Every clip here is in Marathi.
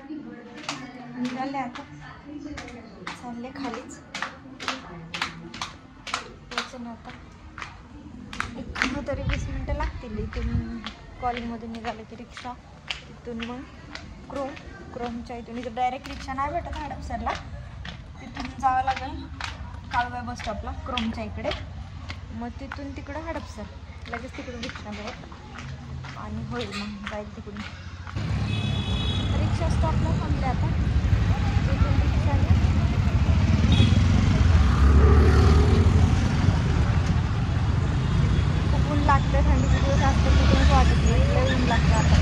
निघाले आता, चालले खालीच पोचून आता 15-20 मिनटं लागतील. इथून कॉलेजमधून निघाले की रिक्षा, तिथून मग क्रोमच्या इथून इथं डायरेक्ट रिक्षा नाही भेटत हडपसरला, तिथून जावं लागेल काळवा बस स्टॉपला क्रोमच्या इकडे, मग तिथून तिकडं हडपसर लगेच तिकडून रिक्षा मिळेल आणि होईल मग जाईल तिकडून. रिक्षा स्टॉपला थांबले आता, तिथून रिक्षाने खूप ऊन लागतं, थंडीचे दिवस असतं तिथूनच वाटत नाही, लय ऊन लागतं आता.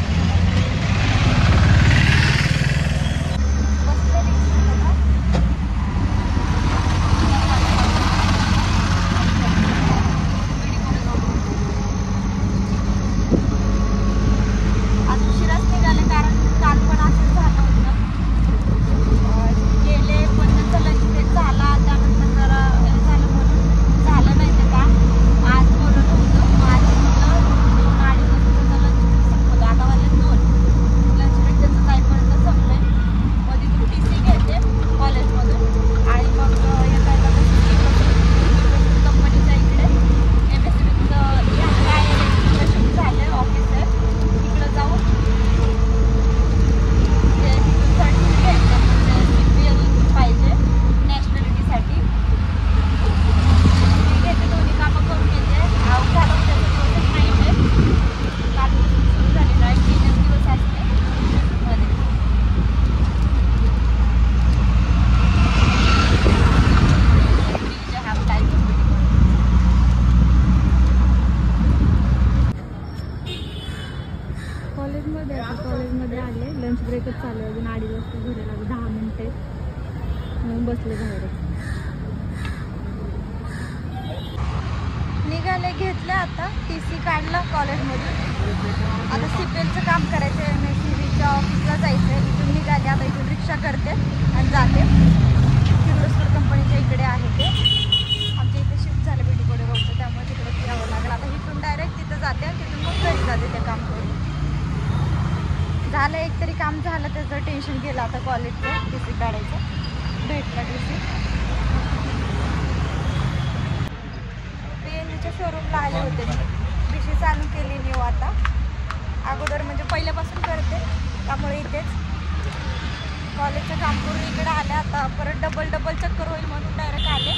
बसले रिक्षा आज उशिराच निघाले, कारण काल पण असंच झालं होतं, गेले पण त्यांचा लंच ब्रेक झाला, त्यानंतर जरा झालं म्हणून झालं नाही ते काम. आज बोलत होतं, आज 2-2:30 वाजता लंच ब्रेक संपलं, आता वाजले 2, लंच ब्रेक त्याचं जाईपर्यंत संपलंय. मग तिथून TC घेते कॉलेजमधून आणि मग येता कंपनीच्या इकडे MSCBचं काय रजिस्ट्रेशन झालं ऑफिस आहे, तिकडं जाऊन ते तिथून सर्टिफिकेट घ्यायचं, म्हणजे CPL पाहिजे नॅशनॅलिटीसाठी. मी घेते, दोन्ही कामं करून घेते. झालं त्याचं प्रोसेस नाही आहे, कालपासून सुरू झालेलं आहे, 3 दिवस असते मध्ये. कॉलेजमध्ये आले, लंच ब्रेकच चालू आहे, अजून 2:30 वाजता घरी लागले, 10 मिनिटे म्हणून बसले बाहेरच. निघाले, घेतलं आता TC काढलं कॉलेजमधून, आता CPLचं काम करायचं, MSCBच्या ऑफिसला जायचं आहे. इथून निघाले आता, इथून रिक्षा करते आणि जाते. किर्लोस्कर कंपनीच्या इकडे आहे ते, आमच्या इथे शिफ्ट झालं बेटीकोडे रोडचं, त्यामुळे तिकडे फिरावं लागेल. आता इथून डायरेक्ट तिथं जाते आणि तिथून मग घरी जाते ते काम करून. झालं एक तरी काम झालं, त्याचं टेन्शन गेलं आता कॉलेजचं. TC काढायचं, भेटला TC. PNGच्या शोरूमला आले होते मी, BC चालू केली न्यू आता, अगोदर म्हणजे पहिल्यापासून करते त्यामुळे इथेच कॉलेजचं काम करून इकडे आले. आता परत डबल चक्कर होईल म्हणून डायरेक्ट आले.